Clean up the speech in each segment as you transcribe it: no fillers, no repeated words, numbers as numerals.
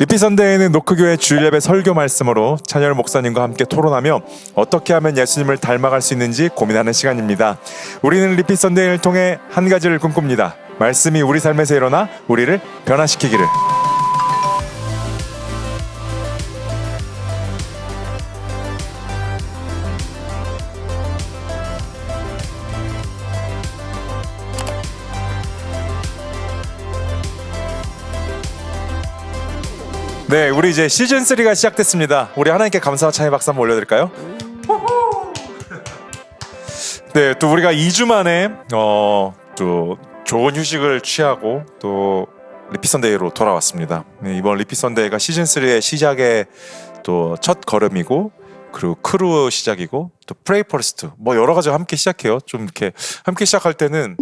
리피선대에는 노크교회 주일예배 설교 말씀으로 찬열 목사님과 함께 토론하며 어떻게 하면 예수님을 닮아갈 수 있는지 고민하는 시간입니다. 우리는 리피선대를 통해 한 가지를 꿈꿉니다. 말씀이 우리 삶에서 일어나 우리를 변화시키기를. 네, 우리 이제 시즌 3가 시작됐습니다. 우리 하나님께 감사와 찬양 박수 한번 올려드릴까요? 네, 또 우리가 2주 만에 또 좋은 휴식을 취하고 또 리피선데이로 돌아왔습니다. 네, 이번 리피선데이가 시즌 3의 시작의 또 첫 걸음이고, 그리고 크루 시작이고, 또 프레이 퍼스트 뭐 여러 가지가 함께 시작해요. 좀 이렇게 함께 시작할 때는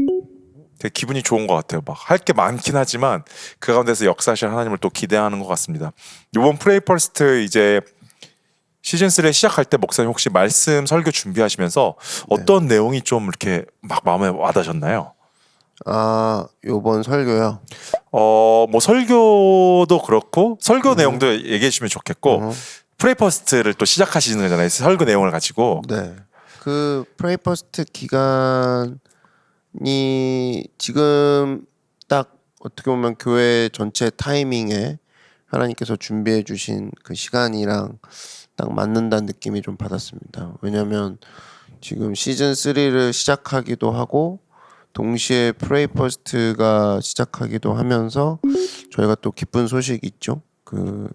되게 기분이 좋은 것 같아요. 막 할 게 많긴 하지만 그 가운데서 역사하실 하나님을 또 기대하는 것 같습니다. 이번 프레이 퍼스트 이제 시즌 3 시작할 때 목사님 혹시 말씀 설교 준비하시면서 어떤 내용이 좀 이렇게 막 마음에 와닿으셨나요? 요번 설교요. 뭐 설교도 그렇고 설교 내용도 얘기해 주시면 좋겠고, 프레이 퍼스트를 또 시작하시는 거잖아요. 설교 내용을 가지고. 네. 그 프레이 퍼스트 기간이 지금 딱 어떻게 보면 교회 전체 타이밍에 하나님께서 준비해 주신 그 시간이랑 딱 맞는다는 느낌이 좀 받았습니다. 왜냐면 지금 시즌 3를 시작하기도 하고 동시에 프레이 퍼스트가 시작하기도 하면서 저희가 또 기쁜 소식이 있죠. 그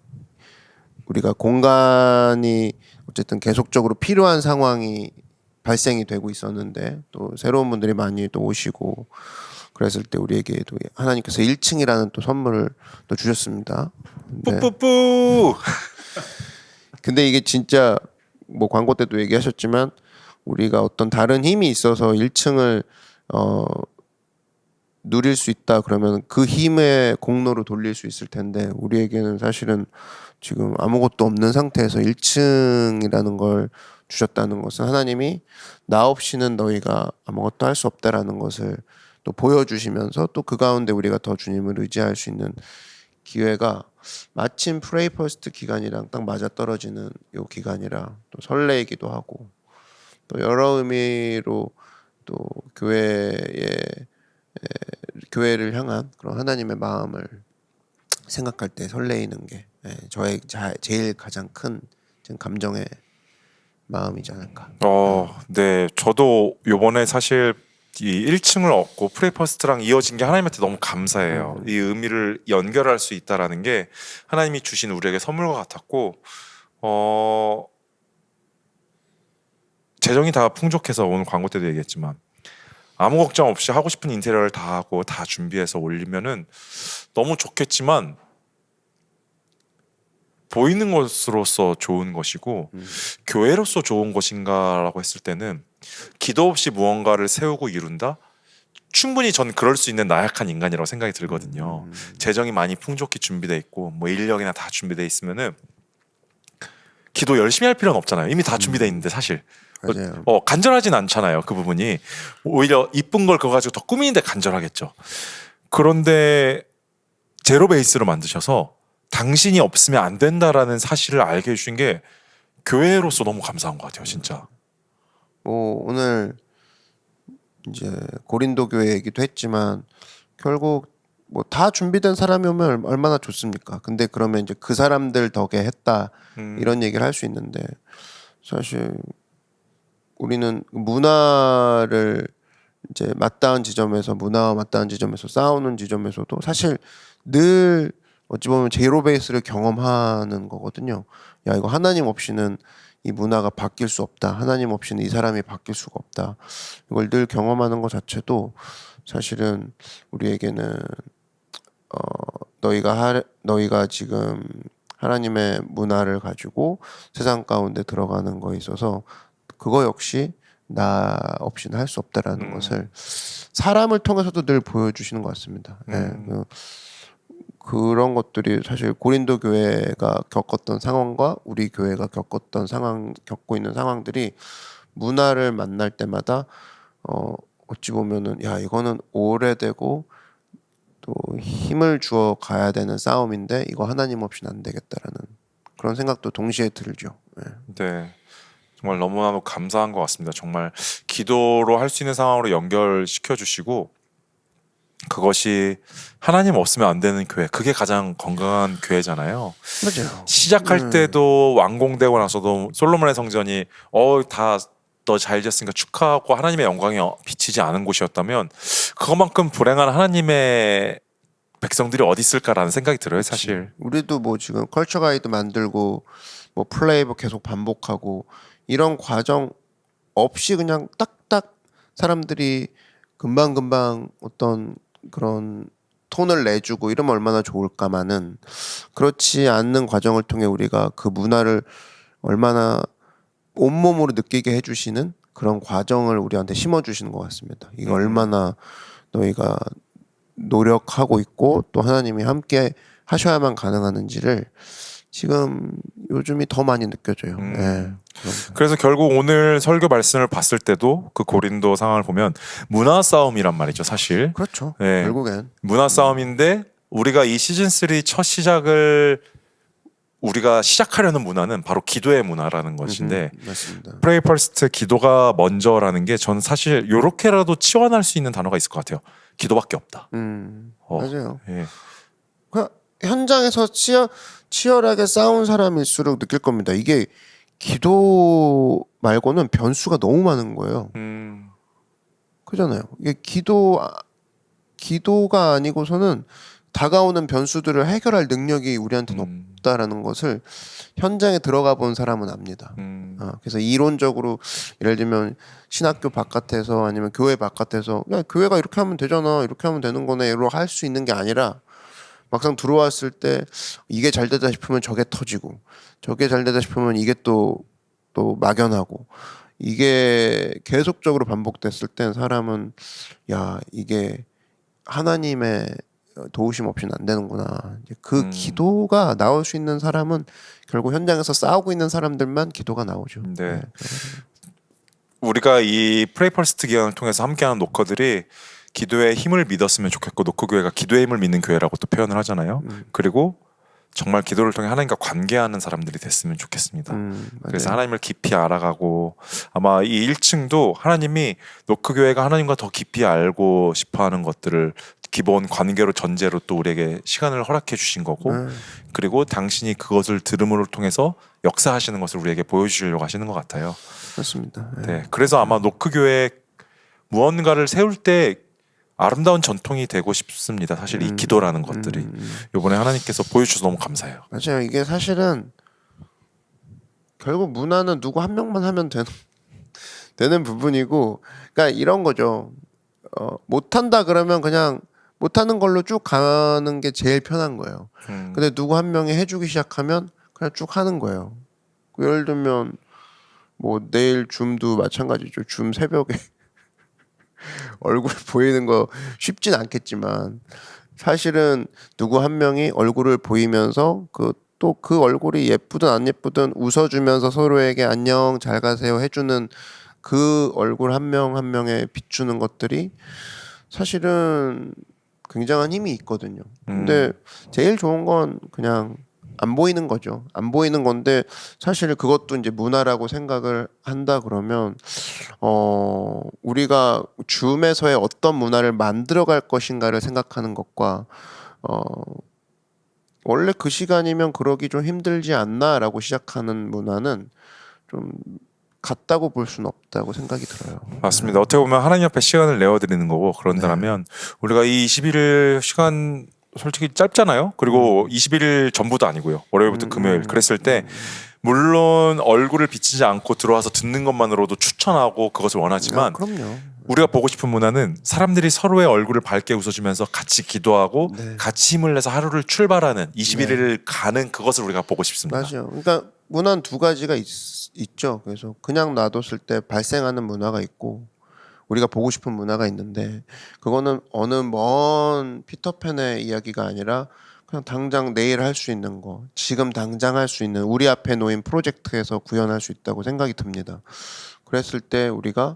우리가 공간이 어쨌든 계속적으로 필요한 상황이 발생이 되고 있었는데 또 새로운 분들이 많이 또 오시고 그랬을 때 우리에게도 하나님께서 1층이라는 또 선물을 또 주셨습니다. 뿌뿌뿌. 근데 이게 진짜 뭐 광고 때도 얘기하셨지만 우리가 어떤 다른 힘이 있어서 1층을 누릴 수 있다 그러면 그 힘의 공로로 돌릴 수 있을 텐데 우리에게는 사실은 지금 아무것도 없는 상태에서 1층이라는 걸 주셨다는 것은 하나님이 나 없이는 너희가 아무것도 할 수 없다라는 것을 또 보여주시면서 또 그 가운데 우리가 더 주님을 의지할 수 있는 기회가 마침 프레이 퍼스트 기간이랑 딱 맞아떨어지는 요 기간이라 또 설레이기도 하고 또 여러 의미로 또 교회를 향한 그런 하나님의 마음을 생각할 때 설레이는 게 저의 제일 가장 큰 감정의 마음이지 않을까. 네, 저도 요번에 사실 이 1층을 얻고 프레이 퍼스트랑 이어진 게 하나님한테 너무 감사해요. 이 의미를 연결할 수 있다라는 게 하나님이 주신 우리에게 선물과 같았고, 재정이 다 풍족해서 오늘 광고 때도 얘기했지만 아무 걱정 없이 하고 싶은 인테리어를 다 하고 다 준비해서 올리면은 너무 좋겠지만 보이는 것으로서 좋은 것이고 교회로서 좋은 것인가라고 했을 때는 기도 없이 무언가를 세우고 이룬다? 충분히 전 그럴 수 있는 나약한 인간이라고 생각이 들거든요. 재정이 많이 풍족히 준비돼 있고 뭐 인력이나 다 준비돼 있으면은 기도 열심히 할 필요는 없잖아요. 이미 다 준비돼 있는데 사실 맞아요. 간절하진 않잖아요. 그 부분이 오히려 이쁜 걸 그거 가지고 더 꾸미는데 간절하겠죠. 그런데 제로 베이스로 만드셔서 당신이 없으면 안 된다라는 사실을 알게 해주신 게 교회로서 너무 감사한 것 같아요, 진짜. 뭐 오늘 이제 고린도 교회 얘기도 했지만 결국 뭐 다 준비된 사람이 오면 얼마나 좋습니까? 근데 그러면 이제 그 사람들 덕에 했다 이런 얘기를 할 수 있는데 사실 우리는 문화를 이제 맞닿은 지점에서 문화와 맞닿은 지점에서 싸우는 지점에서도 사실 늘 어찌 보면 제로 베이스를 경험하는 거거든요. 야 이거 하나님 없이는 이 문화가 바뀔 수 없다. 하나님 없이는 이 사람이 바뀔 수가 없다. 이걸 늘 경험하는 것 자체도 사실은 우리에게는 너희가 지금 하나님의 문화를 가지고 세상 가운데 들어가는 거에 있어서 그거 역시 나 없이는 할 수 없다라는 것을 사람을 통해서도 늘 보여주시는 것 같습니다. 그런 것들이 사실 고린도 교회가 겪었던 상황과 우리 교회가 겪고 있는 상황들이 문화를 만날 때마다 어찌 보면은 야 이거는 오래되고 또 힘을 주어 가야 되는 싸움인데 이거 하나님 없이는 안 되겠다라는 그런 생각도 동시에 들죠. 예. 네. 정말 너무나도 감사한 것 같습니다. 정말 기도로 할 수 있는 상황으로 연결시켜 주시고 그것이 하나님 없으면 안 되는 교회. 그게 가장 건강한 교회잖아요. 맞아요. 시작할 때도 완공되고 나서도 솔로몬의 성전이 다 너 잘 지었으니까 축하하고 하나님의 영광이 비치지 않은 곳이었다면 그것만큼 불행한 하나님의 백성들이 어디 있을까라는 생각이 들어요, 사실. 우리도 뭐 지금 컬처 가이드 만들고 뭐 플레이북 계속 반복하고 이런 과정 없이 그냥 딱딱 사람들이 금방금방 어떤 그런 톤을 내주고 이러면 얼마나 좋을까마는 그렇지 않는 과정을 통해 우리가 그 문화를 얼마나 온몸으로 느끼게 해주시는 그런 과정을 우리한테 심어주시는 것 같습니다. 이게 얼마나 너희가 노력하고 있고 또 하나님이 함께 하셔야만 가능하는지를 지금 요즘이 더 많이 느껴져요. 예. 그래서 결국 오늘 설교 말씀을 봤을 때도 그 고린도 상황을 보면 문화 싸움이란 말이죠, 사실. 그렇죠. 네. 결국엔 문화 싸움인데 우리가 이 시즌 3 첫 시작을 우리가 시작하려는 문화는 바로 기도의 문화라는 것인데 맞습니다. Pray First 기도가 먼저라는 게 저는 사실 요렇게라도 치환할 수 있는 단어가 있을 것 같아요. 기도밖에 없다. 맞아요. 예. 그냥 현장에서 치열하게 싸운 사람일수록 느낄 겁니다. 이게 기도 말고는 변수가 너무 많은 거예요. 그잖아요. 이게 기도가 아니고서는 다가오는 변수들을 해결할 능력이 우리한테는 없다라는 것을 현장에 들어가 본 사람은 압니다. 그래서 이론적으로 예를 들면 신학교 바깥에서 아니면 교회 바깥에서 야, 교회가 이렇게 하면 되잖아, 이렇게 하면 되는 거네로 할 수 있는 게 아니라 막상 들어왔을 때 이게 잘 되다 싶으면 저게 터지고 저게 잘 되다 싶으면 이게 또 막연하고 이게 계속적으로 반복됐을 땐 사람은 야, 이게 하나님의 도우심 없이는 안 되는구나. 이제 그 기도가 나올 수 있는 사람은 결국 현장에서 싸우고 있는 사람들만 기도가 나오죠. 네. 우리가 이 프레이 퍼스트 기간을 통해서 함께하는 노커들이 기도의 힘을 믿었으면 좋겠고 노커 교회가 기도의 힘을 믿는 교회라고 또 표현을 하잖아요. 그리고 정말 기도를 통해 하나님과 관계하는 사람들이 됐으면 좋겠습니다. 그래서 하나님을 깊이 알아가고 아마 이 1층도 하나님이 노크 교회가 하나님과 더 깊이 알고 싶어하는 것들을 기본 관계로 전제로 또 우리에게 시간을 허락해 주신 거고 그리고 당신이 그것을 들음을 통해서 역사하시는 것을 우리에게 보여주시려고 하시는 것 같아요. 그렇습니다. 네, 그래서 아마 노크 교회 무언가를 세울 때 아름다운 전통이 되고 싶습니다. 사실 이 기도라는 것들이 이번에 하나님께서 보여주셔서 너무 감사해요. 맞아요. 이게 사실은 결국 문화는 누구 한 명만 하면 되는 부분이고, 그러니까 이런 거죠. 못한다 그러면 그냥 못하는 걸로 쭉 가는 게 제일 편한 거예요. 근데 누구 한 명이 해주기 시작하면 그냥 쭉 하는 거예요. 예를 들면 뭐 내일 줌도 마찬가지죠. 줌 새벽에 얼굴 보이는 거 쉽진 않겠지만 사실은 누구 한 명이 얼굴을 보이면서 또 그 얼굴이 예쁘든 안 예쁘든 웃어주면서 서로에게 안녕 잘 가세요 해주는 그 얼굴 한 명 한 명에 비추는 것들이 사실은 굉장한 힘이 있거든요. 근데 제일 좋은 건 그냥 안 보이는 거죠. 안 보이는 건데 사실 그것도 이제 문화라고 생각을 한다 그러면 우리가 줌에서의 어떤 문화를 만들어갈 것인가를 생각하는 것과 원래 그 시간이면 그러기 좀 힘들지 않나라고 시작하는 문화는 좀 같다고 볼 수는 없다고 생각이 들어요. 맞습니다. 어떻게 보면 하나님 앞에 시간을 내어드리는 거고 그런다면 우리가 이 21일 시간 솔직히 짧잖아요. 그리고 21일 전부도 아니고요. 월요일부터 금요일 그랬을 때 물론 얼굴을 비치지 않고 들어와서 듣는 것만으로도 추천하고 그것을 원하지만 그럼요. 우리가 보고 싶은 문화는 사람들이 서로의 얼굴을 밝게 웃어주면서 같이 기도하고 같이 힘을 내서 하루를 출발하는 21일을 가는 그것을 우리가 보고 싶습니다. 맞아요. 그러니까 문화는 두 가지가 있죠. 그래서 그냥 놔뒀을 때 발생하는 문화가 있고 우리가 보고 싶은 문화가 있는데 그거는 어느 먼 피터팬의 이야기가 아니라 그냥 당장 내일 할 수 있는 거, 지금 당장 할 수 있는 우리 앞에 놓인 프로젝트에서 구현할 수 있다고 생각이 듭니다. 그랬을 때 우리가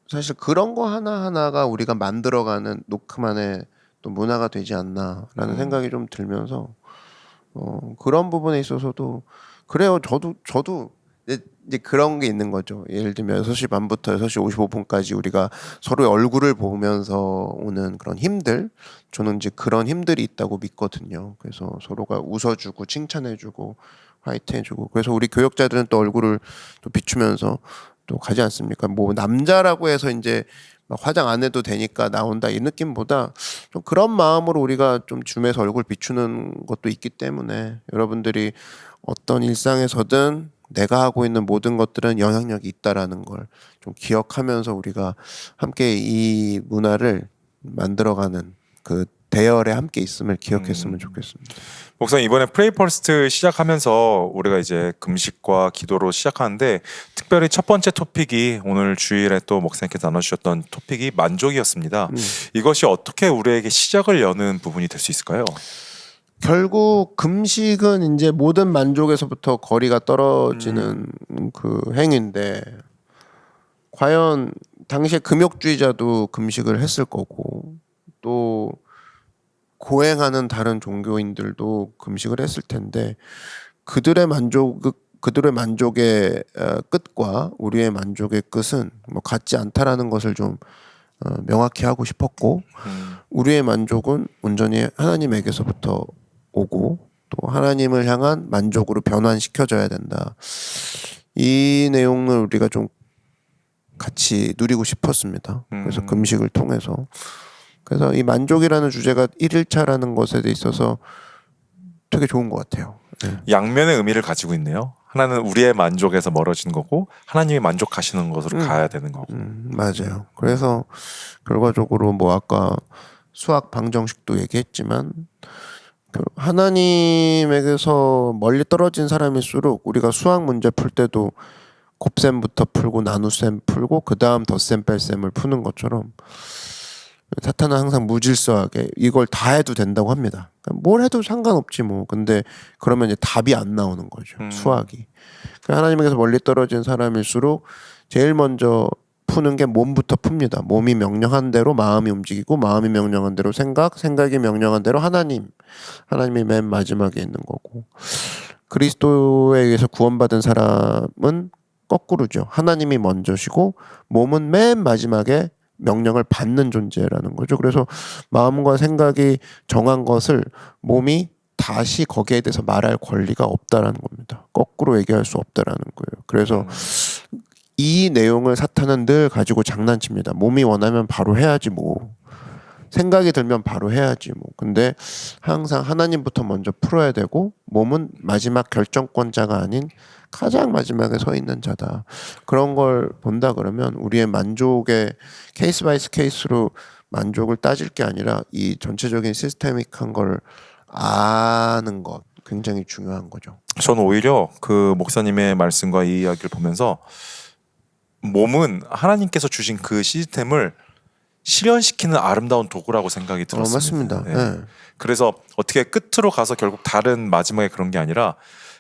사실 그런 거 하나하나가 우리가 만들어가는 노크만의 또 문화가 되지 않나라는 생각이 좀 들면서 그런 부분에 있어서도 그래요. 저도 이제 그런 게 있는 거죠. 예를 들면 6시 반부터 6시 55분까지 우리가 서로의 얼굴을 보면서 오는 그런 힘들, 저는 이제 그런 힘들이 있다고 믿거든요. 그래서 서로가 웃어주고 칭찬해주고 화이팅해주고, 그래서 우리 교역자들은 또 얼굴을 또 비추면서 또 가지 않습니까? 뭐 남자라고 해서 이제 막 화장 안 해도 되니까 나온다 이 느낌보다 좀 그런 마음으로 우리가 좀 줌에서 얼굴 비추는 것도 있기 때문에, 여러분들이 어떤 일상에서든 내가 하고 있는 모든 것들은 영향력이 있다라는 걸 좀 기억하면서 우리가 함께 이 문화를 만들어가는 그 대열에 함께 있음을 기억했으면 좋겠습니다. 목사님, 이번에 프레이 퍼스트 시작하면서 우리가 이제 금식과 기도로 시작하는데 특별히 첫 번째 토픽이 오늘 주일에 또 목사님께서 나눠주셨던 토픽이 만족이었습니다. 이것이 어떻게 우리에게 시작을 여는 부분이 될 수 있을까요? 결국 금식은 이제 모든 만족에서부터 거리가 떨어지는 그 행위인데, 과연 당시에 금욕주의자도 금식을 했을 거고 또 고행하는 다른 종교인들도 금식을 했을 텐데, 그들의 만족의 끝과 우리의 만족의 끝은 뭐 같지 않다라는 것을 좀 명확히 하고 싶었고, 우리의 만족은 온전히 하나님에게서부터 오고 또 하나님을 향한 만족으로 변환시켜져야 된다. 이 내용을 우리가 좀 같이 누리고 싶었습니다. 그래서 금식을 통해서, 그래서 이 만족이라는 주제가 1일차라는 것에 있어서 되게 좋은 것 같아요. 네. 양면의 의미를 가지고 있네요. 하나는 우리의 만족에서 멀어지는 거고 하나님이 만족하시는 것으로 가야 되는 거고. 맞아요. 그래서 결과적으로 뭐 아까 수학 방정식도 얘기했지만 하나님에게서 멀리 떨어진 사람일수록 우리가 수학 문제 풀 때도 곱셈부터 풀고 나눗셈 풀고 그 다음 덧셈 뺄셈을 푸는 것처럼 사탄은 항상 무질서하게 이걸 다 해도 된다고 합니다. 뭘 해도 상관없지 뭐. 근데 그러면 이제 답이 안 나오는 거죠. 수학이. 하나님에게서 멀리 떨어진 사람일수록 제일 먼저 푸는 게 몸부터 풉니다. 몸이 명령한 대로 마음이 움직이고 마음이 명령한 대로 생각이 명령한 대로 하나님이 맨 마지막에 있는 거고, 그리스도에 의해서 구원받은 사람은 거꾸로죠. 하나님이 먼저시고 몸은 맨 마지막에 명령을 받는 존재라는 거죠. 그래서 마음과 생각이 정한 것을 몸이 다시 거기에 대해서 말할 권리가 없다라는 겁니다. 거꾸로 얘기할 수 없다라는 거예요. 그래서 이 내용을 사탄은 늘 가지고 장난칩니다. 몸이 원하면 바로 해야지 뭐. 생각이 들면 바로 해야지 뭐. 근데 항상 하나님부터 먼저 풀어야 되고 몸은 마지막 결정권자가 아닌 가장 마지막에 서 있는 자다. 그런 걸 본다 그러면 우리의 만족의 케이스 바이 케이스로 만족을 따질 게 아니라 이 전체적인 시스테믹한 걸 아는 것, 굉장히 중요한 거죠. 저는 오히려 그 목사님의 말씀과 이 이야기를 보면서 몸은 하나님께서 주신 그 시스템을 실현시키는 아름다운 도구라고 생각이 들었습니다. 맞습니다. 네. 그래서 어떻게 끝으로 가서 결국 다른 마지막에 그런 게 아니라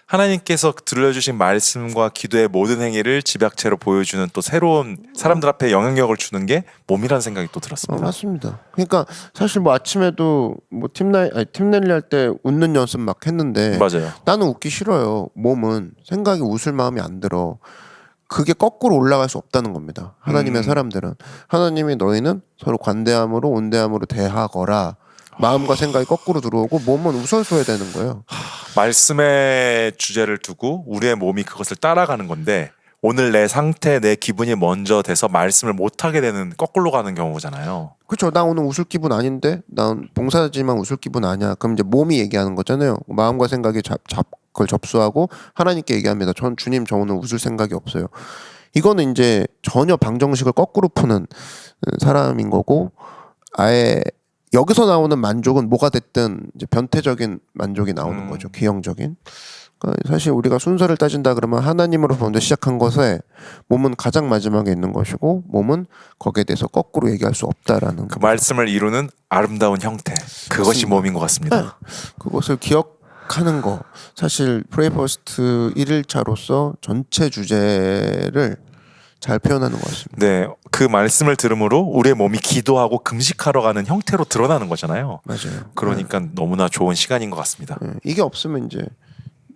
하나님께서 들려주신 말씀과 기도의 모든 행위를 집약체로 보여주는 또 새로운 사람들 앞에 영향력을 주는 게 몸이라는 생각이 또 들었습니다. 맞습니다. 그러니까 사실 뭐 아침에도 뭐 팀랠리 할 때 웃는 연습 막 했는데, 맞아요. 나는 웃기 싫어요. 몸은 생각이 웃을 마음이 안 들어. 그게 거꾸로 올라갈 수 없다는 겁니다. 하나님의 사람들은 하나님이 너희는 서로 관대함으로 온대함으로 대하거라. 마음과 생각이 거꾸로 들어오고 몸은 웃어줘야 되는 거예요. 말씀의 주제를 두고 우리의 몸이 그것을 따라가는 건데 오늘 내 상태, 내 기분이 먼저 돼서 말씀을 못하게 되는 거꾸로 가는 경우잖아요. 그렇죠. 나 오늘 웃을 기분 아닌데, 난 봉사지만 웃을 기분 아니야. 그럼 이제 몸이 얘기하는 거잖아요. 마음과 생각이 그걸 접수하고 하나님께 얘기합니다. 전 주님 저 오늘 웃을 생각이 없어요. 이거는 이제 전혀 방정식을 거꾸로 푸는 사람인 거고, 아예 여기서 나오는 만족은 뭐가 됐든 이제 변태적인 만족이 나오는 거죠. 기형적인. 그러니까 사실 우리가 순서를 따진다 그러면 하나님으로 먼저 시작한 것에 몸은 가장 마지막에 있는 것이고 몸은 거기에 대해서 거꾸로 얘기할 수 없다라는 그 말씀을 이루는 아름다운 형태, 그것이 맞습니다. 몸인 것 같습니다. 네. 그것을 기억하는 거, 사실 프레이 퍼스트 1일차로서 전체 주제를 잘 표현하는 것 같습니다. 네, 그 말씀을 들음으로 우리의 몸이 기도하고 금식하러 가는 형태로 드러나는 거잖아요. 맞아요. 그러니까 너무나 좋은 시간인 것 같습니다. 이게 없으면 이제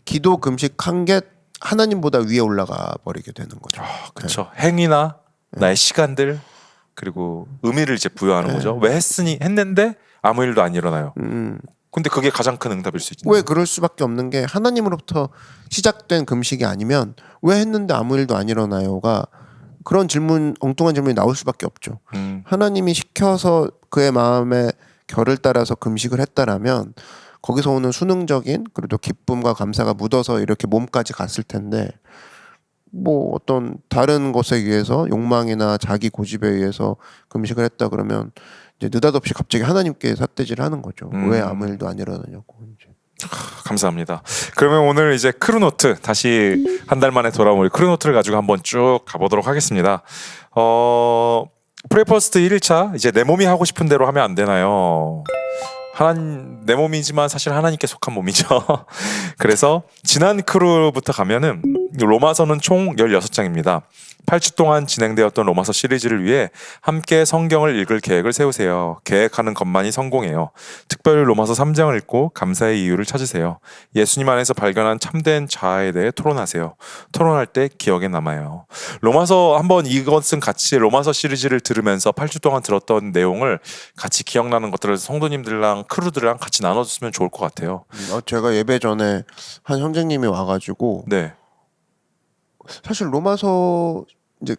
기도 금식 한 게 하나님보다 위에 올라가 버리게 되는 거죠. 그렇죠. 행위나 나의 시간들 그리고 의미를 이제 부여하는 거죠. 왜 했는데 아무 일도 안 일어나요. 근데 그게 가장 큰 응답일 수 있죠. 왜 그럴 수밖에 없는 게 하나님으로부터 시작된 금식이 아니면 왜 했는데 아무 일도 안 일어나요가 그런 질문, 엉뚱한 질문이 나올 수밖에 없죠. 하나님이 시켜서 그의 마음에 결을 따라서 금식을 했다라면 거기서 오는 수능적인 그리고 기쁨과 감사가 묻어서 이렇게 몸까지 갔을 텐데 뭐 어떤 다른 것에 의해서 욕망이나 자기 고집에 의해서 금식을 했다 그러면 이제 느닷없이 갑자기 하나님께 삿대질 하는 거죠. 왜 아무 일도 안 일어나냐고. 이제. 감사합니다. 그러면 오늘 이제 크루노트 다시 한 달 만에 돌아온 우리 크루노트를 가지고 한번 쭉 가보도록 하겠습니다. 프레퍼스트 1일차 이제 내 몸이 하고 싶은 대로 하면 안 되나요? 내 몸이지만 사실 하나님께 속한 몸이죠. 그래서 지난 크루부터 가면은 로마서는 총 16장입니다. 8주 동안 진행되었던 로마서 시리즈를 위해 함께 성경을 읽을 계획을 세우세요. 계획하는 것만이 성공해요. 특별히 로마서 3장을 읽고 감사의 이유를 찾으세요. 예수님 안에서 발견한 참된 자아에 대해 토론하세요. 토론할 때 기억에 남아요. 로마서 한번 이것은 같이 로마서 시리즈를 들으면서 8주 동안 들었던 내용을 같이 기억나는 것들을 성도님들랑 크루들이랑 같이 나눠줬으면 좋을 것 같아요. 제가 예배 전에 한 형제님이 와가지고 네. 사실 로마서 이제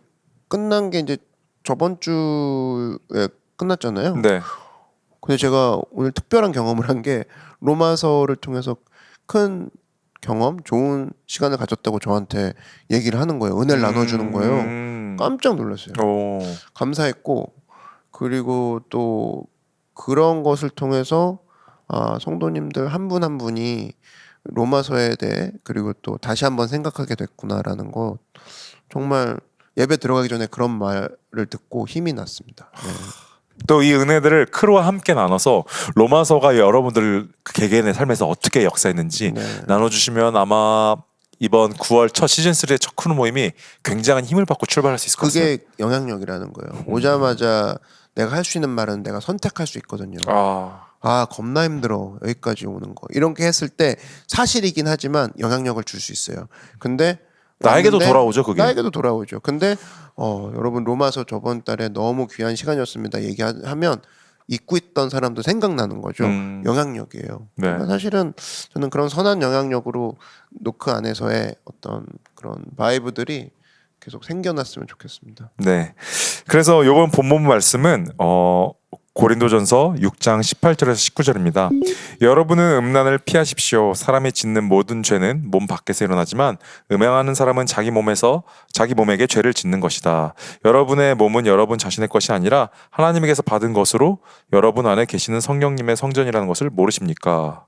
끝난 게 이제 저번 주에 끝났잖아요. 네. 근데 제가 오늘 특별한 경험을 한 게 로마서를 통해서 큰 경험, 좋은 시간을 가졌다고 저한테 얘기를 하는 거예요. 은혜를 나눠주는 거예요. 깜짝 놀랐어요. 오. 감사했고 그리고 또 그런 것을 통해서 성도님들 한 분 한 분이 로마서에 대해 그리고 또 다시 한번 생각하게 됐구나라는 거 정말 예배 들어가기 전에 그런 말을 듣고 힘이 났습니다. 네. 또 이 은혜들을 크루와 함께 나눠서 로마서가 여러분들 개개인의 삶에서 어떻게 역사했는지 나눠주시면 아마 이번 9월 첫 시즌3의 첫 크루 모임이 굉장한 힘을 받고 출발할 수 있을 것 같습니다. 그게 영향력이라는 거예요. 오자마자 내가 할 수 있는 말은 내가 선택할 수 있거든요. 겁나 힘들어 여기까지 오는 거 이렇게 했을 때 사실이긴 하지만 영향력을 줄 수 있어요. 근데 나에게도 돌아오죠 그게. 나에게도 돌아오죠. 근데 여러분 로마서 저번 달에 너무 귀한 시간이었습니다 얘기하면 잊고 있던 사람도 생각나는 거죠. 영향력이에요. 네. 그러니까 사실은 저는 그런 선한 영향력으로 노크 안에서의 어떤 그런 바이브들이 계속 생겨났으면 좋겠습니다. 네. 그래서 이번 본문 말씀은 고린도전서 6장 18절에서 19절입니다. 여러분은 음란을 피하십시오. 사람이 짓는 모든 죄는 몸 밖에서 일어나지만 음행하는 사람은 자기 몸에게 죄를 짓는 것이다. 여러분의 몸은 여러분 자신의 것이 아니라 하나님에게서 받은 것으로 여러분 안에 계시는 성령님의 성전이라는 것을 모르십니까?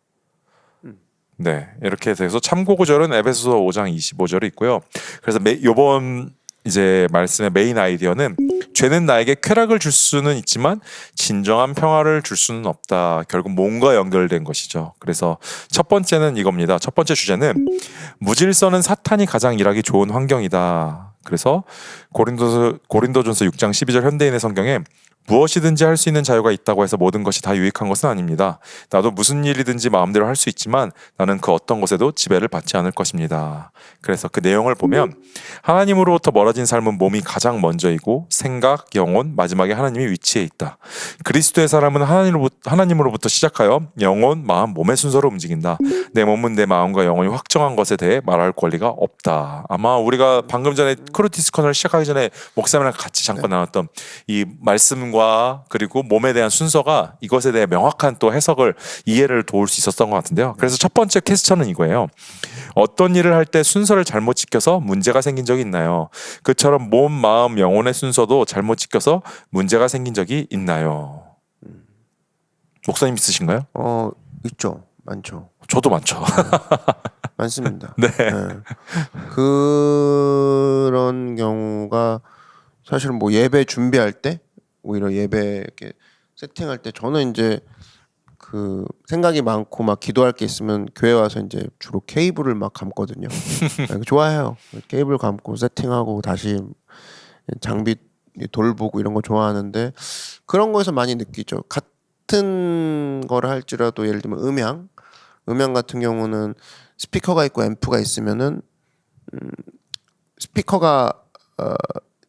네, 이렇게 돼서 참고 구절은 에베소서 5장 25절에 있고요. 그래서 이번 이제 말씀의 메인 아이디어는 죄는 나에게 쾌락을 줄 수는 있지만 진정한 평화를 줄 수는 없다. 결국 몸과 연결된 것이죠. 그래서 첫 번째는 이겁니다. 첫 번째 주제는 무질서는 사탄이 가장 일하기 좋은 환경이다. 그래서 고린도전서 6장 12절 현대인의 성경에 무엇이든지 할 수 있는 자유가 있다고 해서 모든 것이 다 유익한 것은 아닙니다. 나도 무슨 일이든지 마음대로 할 수 있지만 나는 그 어떤 것에도 지배를 받지 않을 것입니다. 그래서 그 내용을 보면 하나님으로부터 멀어진 삶은 몸이 가장 먼저이고 생각, 영혼, 마지막에 하나님이 위치해 있다. 그리스도의 사람은 하나님으로부터 시작하여 영혼, 마음, 몸의 순서로 움직인다. 내 몸은 내 마음과 영혼이 확정한 것에 대해 말할 권리가 없다. 아마 우리가 방금 전에 크루티스컨을 시작하기 전에 목사님이랑 같이 잠깐 나눴던 이 말씀과 그리고 몸에 대한 순서가 이것에 대해 명확한 또 해석을 이해를 도울 수 있었던 것 같은데요. 그래서 첫 번째 퀘스천은 이거예요. 어떤 일을 할 때 순서를 잘못 지켜서 문제가 생긴 적이 있나요? 그처럼 몸, 마음, 영혼의 순서도 잘못 지켜서 문제가 생긴 적이 있나요? 목사님 있으신가요? 있죠. 많죠. 저도 많죠. 많습니다. 네. 그런 경우가 사실 뭐 예배 준비할 때 오히려 예배 이렇게 세팅할 때 저는 이제 그 생각이 많고 막 기도할 게 있으면 교회 와서 이제 주로 케이블을 막 감거든요. 좋아해요. 케이블 감고 세팅하고 다시 장비 돌보고 이런 거 좋아하는데 그런 거에서 많이 느끼죠. 같은 거를 할지라도 예를 들면 음향 같은 경우는 스피커가 있고 앰프가 있으면은 스피커가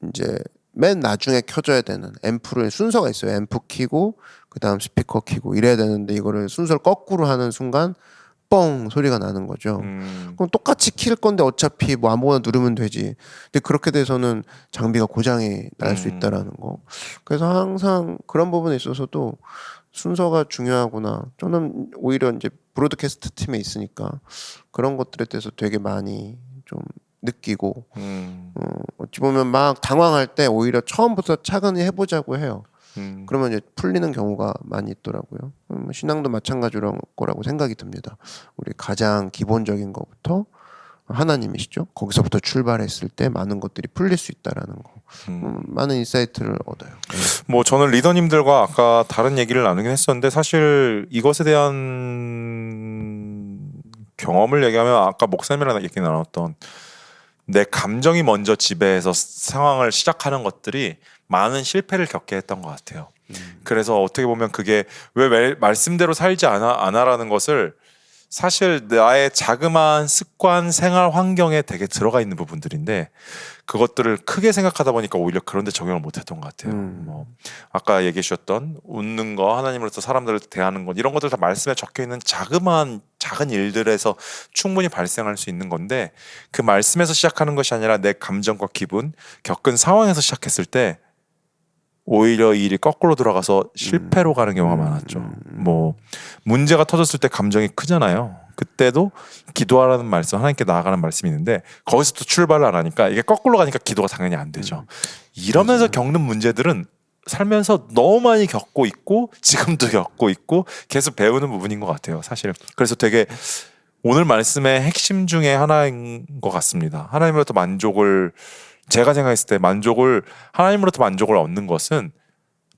이제 맨 나중에 켜져야 되는 앰프를 순서가 있어요. 앰프 키고 그다음 스피커 키고 이래야 되는데 이거를 순서를 거꾸로 하는 순간 뻥 소리가 나는 거죠. 그럼 똑같이 킬 건데 어차피 뭐 아무거나 누르면 되지. 근데 그렇게 돼서는 장비가 고장이 날 수 있다라는 거. 그래서 항상 그런 부분에 있어서도 순서가 중요하구나. 저는 오히려 이제 브로드캐스트 팀에 있으니까 그런 것들에 대해서 되게 많이 좀 느끼고 어찌 보면 막 당황할 때 오히려 처음부터 차근히 해보자고 해요. 그러면 이제 풀리는 경우가 많이 있더라고요. 신앙도 마찬가지로 거라고 생각이 듭니다. 우리 가장 기본적인 것부터 하나님이시죠. 거기서부터 출발했을 때 많은 것들이 풀릴 수 있다라는 거. 많은 인사이트를 얻어요. 뭐 저는 리더님들과 아까 다른 얘기를 나누긴 했었는데 사실 이것에 대한 경험을 얘기하면 아까 목사님이랑 얘기 나눴던 내 감정이 먼저 지배해서 상황을 시작하는 것들이 많은 실패를 겪게 했던 것 같아요. 그래서 어떻게 보면 그게 왜 말씀대로 살지 않아라는 것을 사실 나의 자그마한 습관, 생활 환경에 되게 들어가 있는 부분들인데 그것들을 크게 생각하다 보니까 오히려 그런 데 적용을 못했던 것 같아요. 뭐 아까 얘기해 주셨던 웃는 거, 하나님으로서 사람들을 대하는 것 이런 것들 다 말씀에 적혀 있는 자그마한 작은 일들에서 충분히 발생할 수 있는 건데 그 말씀에서 시작하는 것이 아니라 내 감정과 기분, 겪은 상황에서 시작했을 때 오히려 일이 거꾸로 돌아가서 실패로 가는 경우가 많았죠. 뭐 문제가 터졌을 때 감정이 크잖아요. 그때도 기도하라는 말씀, 하나님께 나아가는 말씀이 있는데 거기서 또 출발을 안 하니까 이게 거꾸로 가니까 기도가 당연히 안 되죠. 이러면서 겪는 문제들은 살면서 너무 많이 겪고 있고 지금도 겪고 있고 계속 배우는 부분인 것 같아요. 사실 그래서 되게 오늘 말씀의 핵심 중에 하나인 것 같습니다. 하나님으로부터 만족을 제가 생각했을 때 하나님으로부터 만족을 얻는 것은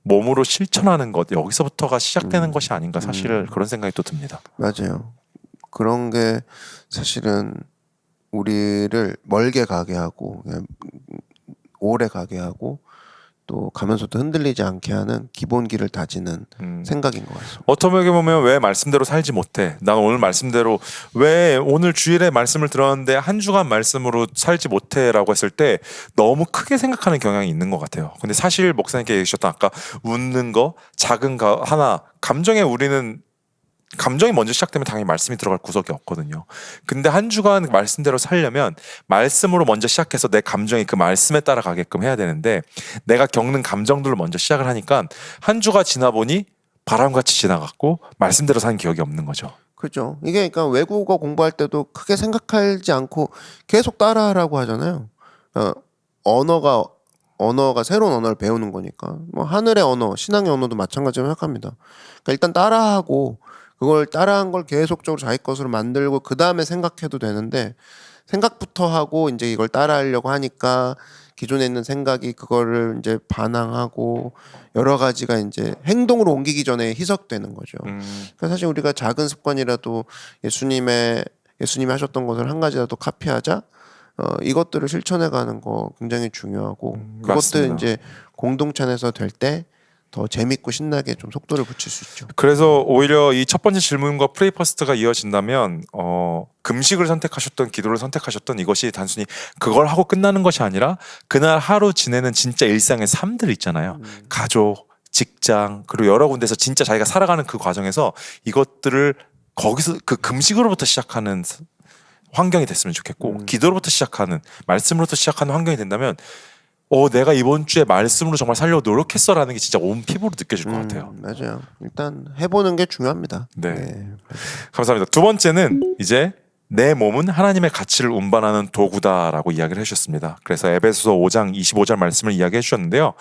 몸으로 실천하는 것 여기서부터가 시작되는 것이 아닌가 사실 그런 생각이 또 듭니다. 맞아요. 그런 게 사실은 우리를 멀게 가게 하고 그냥 오래 가게 하고 또 가면서도 흔들리지 않게 하는 기본기를 다지는 생각인 것 같습니다. 어떻게 보면 왜 말씀대로 살지 못해? 난 오늘 말씀대로 왜 오늘 주일에 말씀을 들었는데 한 주간 말씀으로 살지 못해라고 했을 때 너무 크게 생각하는 경향이 있는 것 같아요. 근데 사실 목사님께 얘기하셨던 아까 웃는 거 작은 거 하나 감정이 먼저 시작되면 당연히 말씀이 들어갈 구석이 없거든요. 근데 한 주간 말씀대로 살려면 말씀으로 먼저 시작해서 내 감정이 그 말씀에 따라가게끔 해야 되는데 내가 겪는 감정들로 먼저 시작을 하니까 한 주가 지나 보니 바람같이 지나갔고 말씀대로 산 기억이 없는 거죠. 그렇죠. 이게 그러니까 외국어 공부할 때도 크게 생각하지 않고 계속 따라하라고 하잖아요. 언어가 새로운 언어를 배우는 거니까 뭐 하늘의 언어, 신앙의 언어도 마찬가지로 생각합니다. 그러니까 일단 따라하고 그걸 따라한 걸 계속적으로 자기 것으로 만들고 그 다음에 생각해도 되는데 생각부터 하고 이제 이걸 따라하려고 하니까 기존에 있는 생각이 그거를 이제 반항하고 여러 가지가 이제 행동으로 옮기기 전에 희석되는 거죠. 그러니까 사실 우리가 작은 습관이라도 예수님이 하셨던 것을 한 가지라도 카피하자. 이것들을 실천해가는 거 굉장히 중요하고 그것도 맞습니다. 이제 공동체 안에서 될 때 더 재밌고 신나게 좀 속도를 붙일 수 있죠. 그래서 오히려 이 첫 번째 질문과 프레이 퍼스트가 이어진다면 금식을 선택하셨던 기도를 선택하셨던 이것이 단순히 그걸 하고 끝나는 것이 아니라 그날 하루 지내는 진짜 일상의 삶들 있잖아요. 가족, 직장 그리고 여러 군데서 진짜 자기가 살아가는 그 과정에서 이것들을 거기서 그 금식으로부터 시작하는 환경이 됐으면 좋겠고 기도로부터 시작하는 말씀으로부터 시작하는 환경이 된다면 내가 이번 주에 말씀으로 정말 살려고 노력했어라는 게 진짜 온 피부로 느껴질 것 같아요. 맞아요. 일단 해보는 게 중요합니다. 네. 감사합니다. 두 번째는 이제 내 몸은 하나님의 가치를 운반하는 도구다라고 이야기를 해주셨습니다. 그래서 에베소서 5장 25절 말씀을 이야기해 주셨는데요.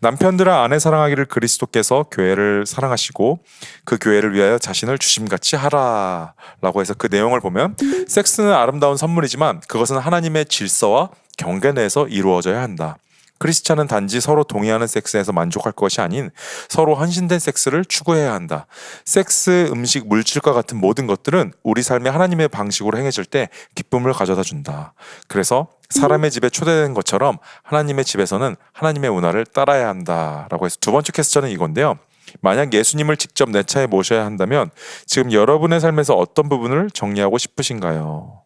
남편들아 아내 사랑하기를 그리스도께서 교회를 사랑하시고 그 교회를 위하여 자신을 주심같이 하라라고 해서 그 내용을 보면 섹스는 아름다운 선물이지만 그것은 하나님의 질서와 경계 내에서 이루어져야 한다. 크리스찬은 단지 서로 동의하는 섹스에서 만족할 것이 아닌 서로 헌신된 섹스를 추구해야 한다. 섹스, 음식, 물질과 같은 모든 것들은 우리 삶에 하나님의 방식으로 행해질 때 기쁨을 가져다 준다. 그래서 사람의 집에 초대된 것처럼 하나님의 집에서는 하나님의 문화를 따라야 한다라고 해서 두 번째 퀘스천은 이건데요. 만약 예수님을 직접 내 차에 모셔야 한다면 지금 여러분의 삶에서 어떤 부분을 정리하고 싶으신가요?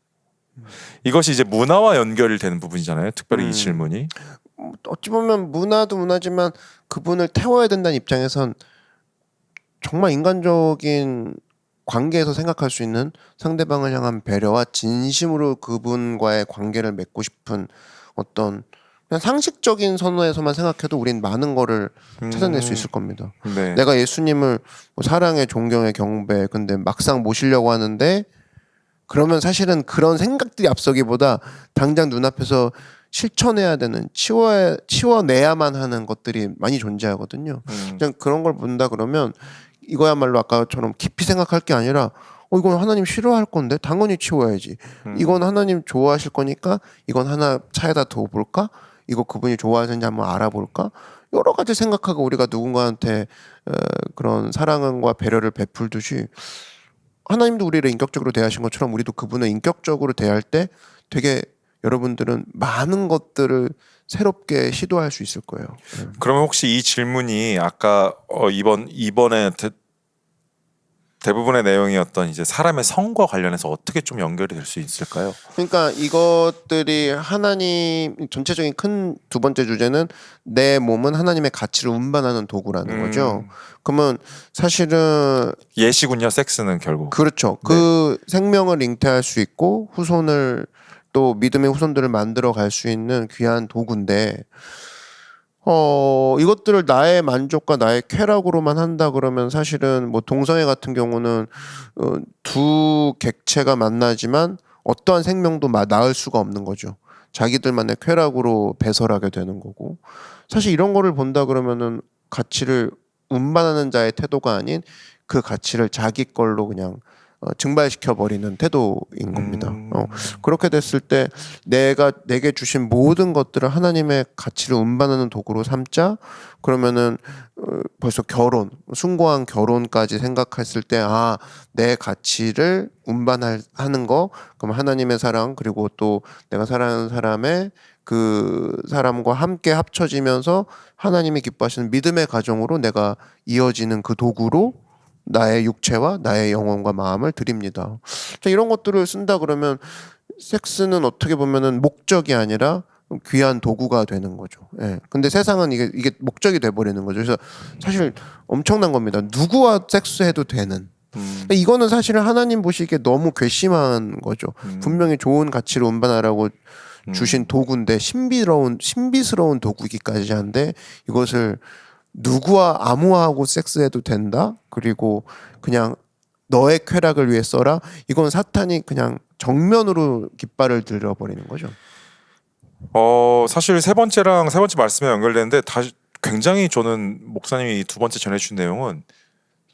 이것이 이제 문화와 연결이 되는 부분이잖아요. 특별히 이 질문이. 어찌 보면 문화도 문화지만 그분을 태워야 된다는 입장에선 정말 인간적인 관계에서 생각할 수 있는 상대방을 향한 배려와 진심으로 그분과의 관계를 맺고 싶은 어떤 그냥 상식적인 선호에서만 생각해도 우린 많은 거를 찾아낼 수 있을 겁니다. 네. 내가 예수님을 뭐 사랑에 존경에 경배 근데 막상 모시려고 하는데 그러면 사실은 그런 생각들이 앞서기보다 당장 눈앞에서 실천해야 되는 치워내야만 하는 것들이 많이 존재하거든요. 그냥 그런 걸 본다 그러면 이거야말로 아까처럼 깊이 생각할 게 아니라 이건 하나님 싫어할 건데 당연히 치워야지. 이건 하나님 좋아하실 거니까 이건 하나 차에다 둬볼까? 이거 그분이 좋아하시는지 한번 알아볼까? 여러 가지 생각하고 우리가 누군가한테 그런 사랑과 배려를 베풀듯이 하나님도 우리를 인격적으로 대하신 것처럼 우리도 그분을 인격적으로 대할 때 되게 여러분들은 많은 것들을 새롭게 시도할 수 있을 거예요. 그러면 혹시 이 질문이 아까 이번에 대부분의 내용이었던 이제 사람의 성과 관련해서 어떻게 좀 연결이 될 수 있을까요? 그러니까 이것들이 하나님 전체적인 큰 두 번째 주제는 내 몸은 하나님의 가치를 운반하는 도구라는 거죠. 그러면 사실은 예시군요. 섹스는 결국. 그렇죠. 그 생명을 잉태할 수 있고 후손을 또 믿음의 후손들을 만들어 갈 수 있는 귀한 도구인데 이것들을 나의 만족과 나의 쾌락으로만 한다 그러면 사실은 뭐 동성애 같은 경우는 두 객체가 만나지만 어떠한 생명도 낳을 수가 없는 거죠. 자기들만의 쾌락으로 배설하게 되는 거고 사실 이런 거를 본다 그러면은 가치를 운반하는 자의 태도가 아닌 그 가치를 자기 걸로 그냥 증발시켜 버리는 태도인 겁니다. 그렇게 됐을 때 내게 주신 모든 것들을 하나님의 가치를 운반하는 도구로 삼자. 그러면은 벌써 숭고한 결혼까지 생각했을 때 내 가치를 운반하는 거 그럼 하나님의 사랑 그리고 또 내가 사랑하는 사람의 그 사람과 함께 합쳐지면서 하나님이 기뻐하시는 믿음의 가정으로 내가 이어지는 그 도구로 나의 육체와 나의 영혼과 마음을 드립니다. 자, 이런 것들을 쓴다 그러면 섹스는 어떻게 보면은 목적이 아니라 귀한 도구가 되는 거죠. 예. 근데 세상은 이게 목적이 돼 버리는 거죠. 그래서 사실 엄청난 겁니다. 누구와 섹스해도 되는. 이거는 사실은 하나님 보시기에 너무 괘씸한 거죠. 분명히 좋은 가치를 운반하라고 주신 도구인데 신비스러운 도구이기까지 한데 이것을 누구와 아무하고 섹스해도 된다. 그리고 그냥 너의 쾌락을 위해 써라. 이건 사탄이 그냥 정면으로 깃발을 들어버리는 거죠. 사실 세 번째 말씀에 연결되는데 굉장히 저는 목사님이 두 번째 전해주신 내용은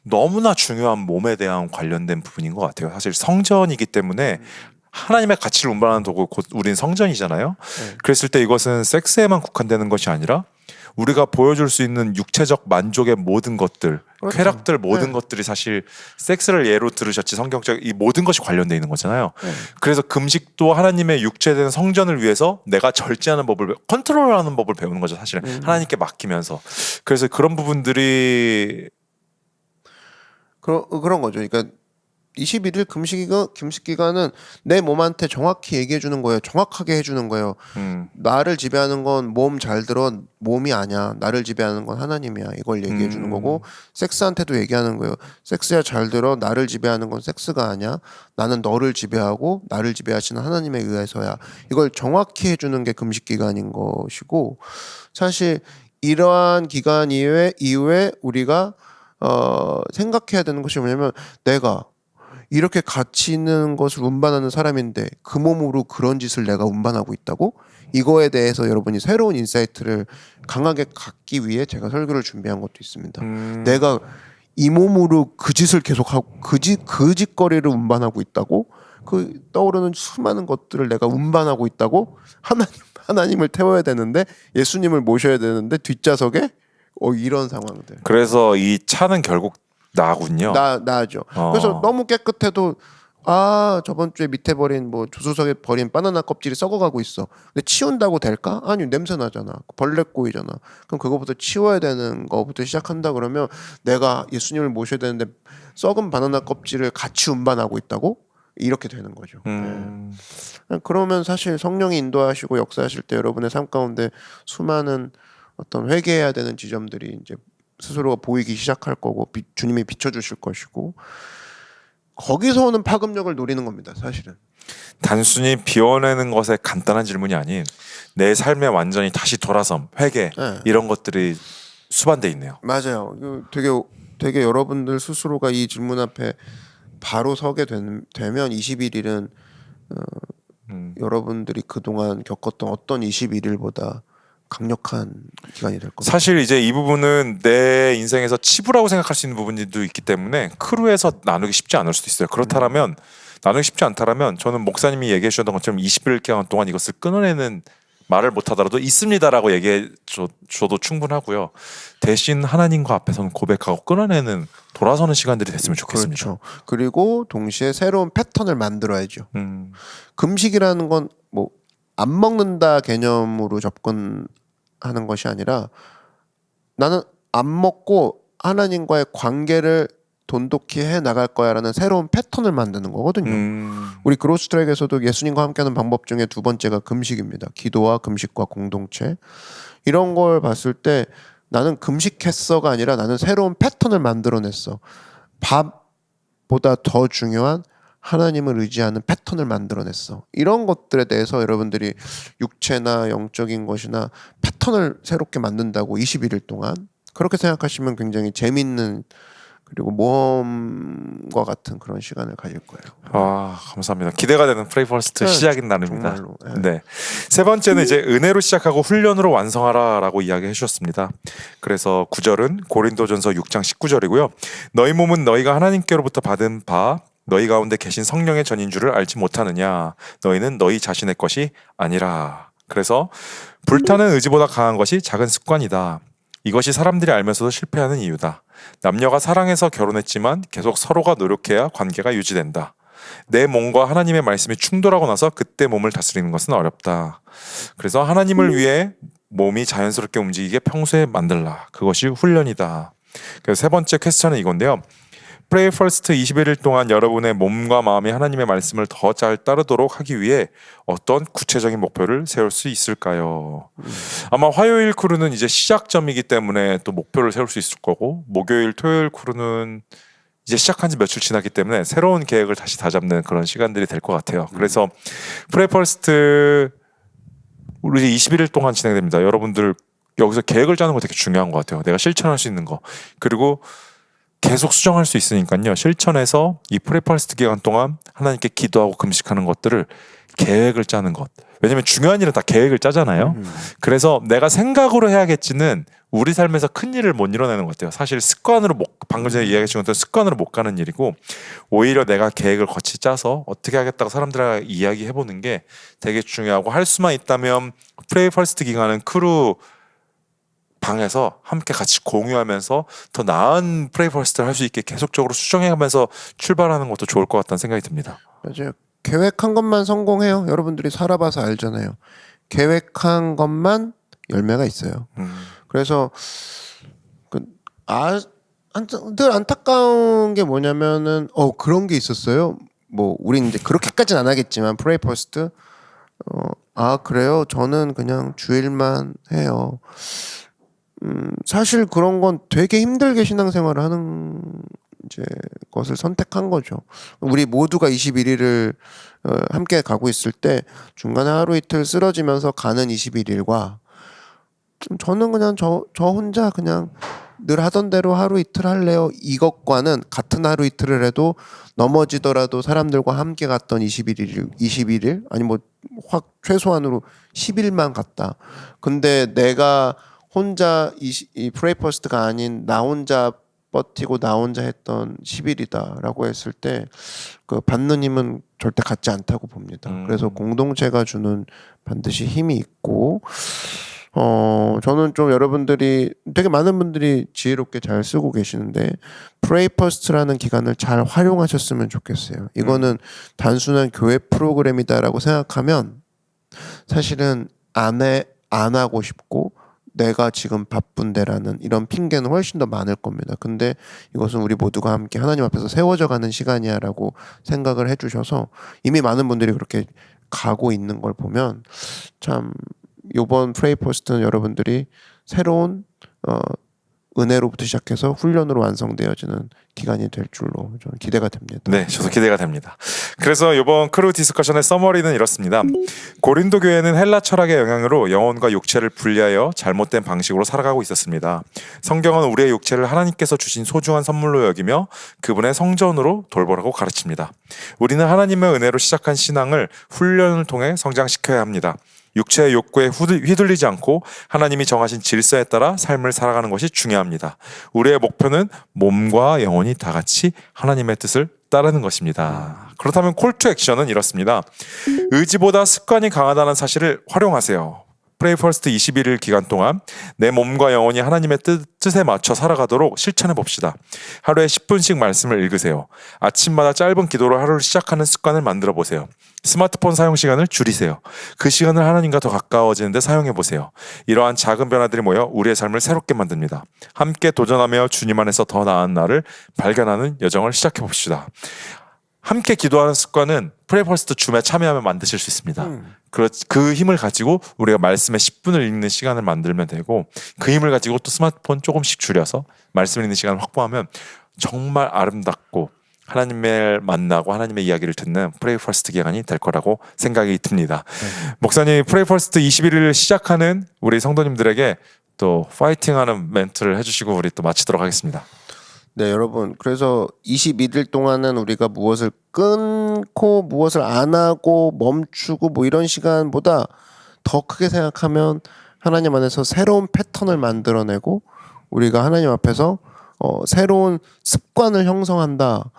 너무나 중요한 몸에 대한 관련된 부분인 것 같아요. 사실 성전이기 때문에 하나님의 가치를 운반하는 도구 곧 우린 성전이잖아요. 그랬을 때 이것은 섹스에만 국한되는 것이 아니라 우리가 보여줄 수 있는 육체적 만족의 모든 것들, 그렇죠. 쾌락들 모든 것들이 사실 섹스를 예로 들으셨지 성경적 이 모든 것이 관련돼 있는 거잖아요. 그래서 금식도 하나님의 육체된 성전을 위해서 내가 절제하는 법을 컨트롤하는 법을 배우는 거죠. 사실은 하나님께 맡기면서. 그래서 그런 부분들이 그런 거죠. 그러니까 21일 금식 기간은 내 몸한테 정확히 얘기해 주는 거예요. 정확하게 해주는 거예요. 나를 지배하는 건 몸 잘 들어 몸이 아니야. 나를 지배하는 건 하나님이야. 이걸 얘기해 주는 거고 섹스한테도 얘기하는 거예요. 섹스야 잘 들어 나를 지배하는 건 섹스가 아니야. 나는 너를 지배하고 나를 지배하시는 하나님에 의해서야. 이걸 정확히 해주는 게 금식 기간인 것이고 사실 이러한 기간 이후에 우리가 생각해야 되는 것이 뭐냐면 내가 이렇게 가치 있는 것을 운반하는 사람인데 그 몸으로 그런 짓을 내가 운반하고 있다고? 이거에 대해서 여러분이 새로운 인사이트를 강하게 갖기 위해 제가 설교를 준비한 것도 있습니다. 내가 이 몸으로 그 짓을 계속하고 그 짓거리를 운반하고 있다고? 그 떠오르는 수많은 것들을 내가 운반하고 있다고? 하나님을 태워야 되는데 예수님을 모셔야 되는데 뒷좌석에 이런 상황들. 그래서 이 차는 결국 나군요. 나죠. 그래서 너무 깨끗해도 저번 주에 밑에 버린 뭐 조수석에 버린 바나나 껍질이 썩어가고 있어. 근데 치운다고 될까? 아니 냄새 나잖아. 벌레 꼬이잖아. 그럼 그거부터 치워야 되는 거부터 시작한다 그러면 내가 예수님을 모셔야 되는데 썩은 바나나 껍질을 같이 운반하고 있다고? 이렇게 되는 거죠. 그러면 사실 성령이 인도하시고 역사하실 때 여러분의 삶 가운데 수많은 어떤 회개해야 되는 지점들이 이제 스스로가 보이기 시작할 거고 주님이 비춰주실 것이고 거기서 오는 파급력을 노리는 겁니다. 사실은. 단순히 비워내는 것에 간단한 질문이 아닌 내 삶에 완전히 다시 돌아섬, 회개 네. 이런 것들이 수반돼 있네요. 맞아요. 되게 여러분들 스스로가 이 질문 앞에 바로 서게 되면 21일은 여러분들이 그동안 겪었던 어떤 21일보다 강력한 기간이 될 겁니다. 사실 이제 이 부분은 내 인생에서 치부라고 생각할 수 있는 부분도 있기 때문에 크루에서 나누기 쉽지 않을 수도 있어요. 그렇다면 나누기 쉽지 않다라면 저는 목사님이 얘기해 주셨던 것처럼 20일 기간 동안 이것을 끊어내는 말을 못하더라도 있습니다라고 얘기해 줘도 충분하고요. 대신 하나님과 앞에서는 고백하고 끊어내는 돌아서는 시간들이 됐으면 좋겠습니다. 그렇죠. 그리고 동시에 새로운 패턴을 만들어야죠. 금식이라는 건 뭐 안 먹는다 개념으로 접근하는 것이 아니라 나는 안 먹고 하나님과의 관계를 돈독히 해 나갈 거야라는 새로운 패턴을 만드는 거거든요. 우리 그로스트랙에서도 예수님과 함께하는 방법 중에 두 번째가 금식입니다. 기도와 금식과 공동체. 이런 걸 봤을 때 나는 금식했어가 아니라 나는 새로운 패턴을 만들어냈어. 밥보다 더 중요한 하나님을 의지하는 패턴을 만들어냈어. 이런 것들에 대해서 여러분들이 육체나 영적인 것이나 패턴을 새롭게 만든다고 21일 동안 그렇게 생각하시면 굉장히 재밌는 그리고 모험과 같은 그런 시간을 가질 거예요. 아, 감사합니다. 기대가 되는 프레이 퍼스트 시작인 날입니다. 정말로. 네. 세 번째는 이제 은혜로 시작하고 훈련으로 완성하라라고 이야기해 주셨습니다. 그래서 9절은 고린도전서 6장 19절이고요. 너희 몸은 너희가 하나님께로부터 받은 바 너희 가운데 계신 성령의 전인 줄을 알지 못하느냐. 너희는 너희 자신의 것이 아니라. 그래서 불타는 의지보다 강한 것이 작은 습관이다. 이것이 사람들이 알면서도 실패하는 이유다. 남녀가 사랑해서 결혼했지만 계속 서로가 노력해야 관계가 유지된다. 내 몸과 하나님의 말씀이 충돌하고 나서 그때 몸을 다스리는 것은 어렵다. 그래서 하나님을 위해 몸이 자연스럽게 움직이게 평소에 만들라. 그것이 훈련이다. 그래서 세 번째 퀘스천은 이건데요. Pray First 21일 동안 여러분의 몸과 마음이 하나님의 말씀을 더 잘 따르도록 하기 위해 어떤 구체적인 목표를 세울 수 있을까요? 아마 화요일 크루는 이제 시작점이기 때문에 또 목표를 세울 수 있을 거고 목요일, 토요일 크루는 이제 시작한 지 며칠 지났기 때문에 새로운 계획을 다시 다잡는 그런 시간들이 될 것 같아요. 그래서 Pray First 우리 이제 21일 동안 진행됩니다. 여러분들 여기서 계획을 짜는 거 되게 중요한 것 같아요. 내가 실천할 수 있는 거. 그리고 계속 수정할 수 있으니까요. 실천해서 이 프레퍼스트 기간 동안 하나님께 기도하고 금식하는 것들을 계획을 짜는 것. 왜냐면 중요한 일은 다 계획을 짜잖아요. 그래서 내가 생각으로 해야겠지는 우리 삶에서 큰 일을 못 이뤄내는 것 같아요. 사실 습관으로 방금 전에 이야기했던 것처럼 습관으로 못 가는 일이고 오히려 내가 계획을 거치 짜서 어떻게 하겠다고 사람들과 이야기해보는 게 되게 중요하고 할 수만 있다면 프레이 퍼스트 기간은 크루 방에서 함께 같이 공유하면서 더 나은 프레이 퍼스트를 할 수 있게 계속적으로 수정해가면서 출발하는 것도 좋을 것 같다는 생각이 듭니다. 맞아요. 계획한 것만 성공해요. 여러분들이 살아봐서 알잖아요. 계획한 것만 열매가 있어요. 그래서 늘 안타까운 게 뭐냐면은 그런 게 있었어요. 뭐 우린 이제 그렇게까지는 안 하겠지만 프레이 퍼스트 그래요. 저는 그냥 주일만 해요. 사실 그런 건 되게 힘들게 신앙생활을 하는 이제 것을 선택한 거죠. 우리 모두가 21일을 함께 가고 있을 때 중간에 하루 이틀 쓰러지면서 가는 21일과 저는 그냥 저 혼자 그냥 늘 하던 대로 하루 이틀 할래요. 이것과는 같은 하루 이틀을 해도 넘어지더라도 사람들과 함께 갔던 21일 아니 뭐 확 최소한으로 10일만 갔다. 근데 내가 혼자 이 프레이 퍼스트가 아닌 나 혼자 버티고 나 혼자 했던 10일이다라고 했을 때 그 받는 힘은 절대 같지 않다고 봅니다. 그래서 공동체가 주는 반드시 힘이 있고 저는 좀 여러분들이 되게 많은 분들이 지혜롭게 잘 쓰고 계시는데 Pray First라는 기간을 잘 활용하셨으면 좋겠어요. 이거는 단순한 교회 프로그램이다라고 생각하면 사실은 안 하고 싶고 내가 지금 바쁜데라는 이런 핑계는 훨씬 더 많을 겁니다. 근데 이것은 우리 모두가 함께 하나님 앞에서 세워져 가는 시간이야라고 생각을 해주셔서 이미 많은 분들이 그렇게 가고 있는 걸 보면 참 요번 프레이 포스트는 여러분들이 새로운 은혜로부터 시작해서 훈련으로 완성되어지는 기간이 될 줄로 저는 기대가 됩니다. 네, 저도 기대가 됩니다. 그래서 이번 크루 디스커션의 서머리는 이렇습니다. 고린도 교회는 헬라 철학의 영향으로 영혼과 육체를 분리하여 잘못된 방식으로 살아가고 있었습니다. 성경은 우리의 육체를 하나님께서 주신 소중한 선물로 여기며 그분의 성전으로 돌보라고 가르칩니다. 우리는 하나님의 은혜로 시작한 신앙을 훈련을 통해 성장시켜야 합니다. 육체의 욕구에 휘둘리지 않고 하나님이 정하신 질서에 따라 삶을 살아가는 것이 중요합니다. 우리의 목표는 몸과 영혼이 다 같이 하나님의 뜻을 따르는 것입니다. 그렇다면 콜 투 액션은 이렇습니다. 의지보다 습관이 강하다는 사실을 활용하세요. 프레이 퍼스트 21일 기간 동안 내 몸과 영혼이 하나님의 뜻에 맞춰 살아가도록 실천해 봅시다. 하루에 10분씩 말씀을 읽으세요. 아침마다 짧은 기도로 하루를 시작하는 습관을 만들어 보세요. 스마트폰 사용 시간을 줄이세요. 그 시간을 하나님과 더 가까워지는 데 사용해 보세요. 이러한 작은 변화들이 모여 우리의 삶을 새롭게 만듭니다. 함께 도전하며 주님 안에서 더 나은 나를 발견하는 여정을 시작해 봅시다. 함께 기도하는 습관은 프레이 퍼스트 줌에 참여하면 만드실 수 있습니다. 그 힘을 가지고 우리가 말씀의 10분을 읽는 시간을 만들면 되고 그 힘을 가지고 또 스마트폰 조금씩 줄여서 말씀 읽는 시간을 확보하면 정말 아름답고 하나님을 만나고 하나님의 이야기를 듣는 프레이 퍼스트 기간이 될 거라고 생각이 듭니다. 목사님 프레이 퍼스트 21일을 시작하는 우리 성도님들에게 또 파이팅하는 멘트를 해주시고 우리 또 마치도록 하겠습니다. 네, 여러분. 그래서 21일 동안은 우리가 무엇을 끊고 무엇을 안 하고 멈추고 뭐 이런 시간보다 더 크게 생각하면 하나님 안에서 새로운 패턴을 만들어내고 우리가 하나님 앞에서 새로운 습관을 형성한다.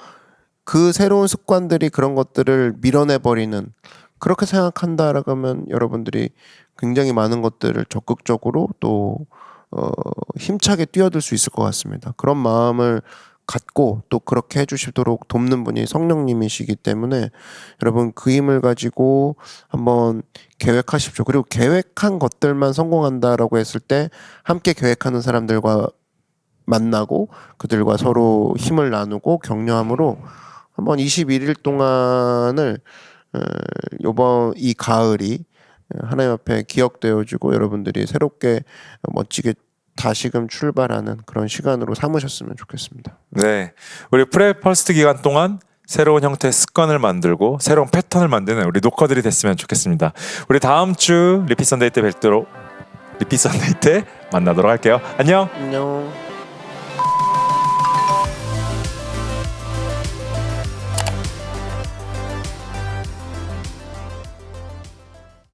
그 새로운 습관들이 그런 것들을 밀어내버리는 그렇게 생각한다라고 하면 여러분들이 굉장히 많은 것들을 적극적으로 또 힘차게 뛰어들 수 있을 것 같습니다. 그런 마음을 갖고 또 그렇게 해주시도록 돕는 분이 성령님이시기 때문에 여러분 그 힘을 가지고 한번 계획하십시오. 그리고 계획한 것들만 성공한다라고 했을 때 함께 계획하는 사람들과 만나고 그들과 서로 힘을 나누고 격려함으로 한번 21일 동안을 요번 이 가을이 하나님 앞에 기억되어지고 여러분들이 새롭게 멋지게 다시금 출발하는 그런 시간으로 삼으셨으면 좋겠습니다. 네, 우리 프레이 퍼스트 기간 동안 새로운 형태의 습관을 만들고 새로운 패턴을 만드는 우리 노커들이 됐으면 좋겠습니다. 우리 다음 주 리피 선데이 때 뵙도록 리피 선데이 때 만나도록 할게요. 안녕. 안녕.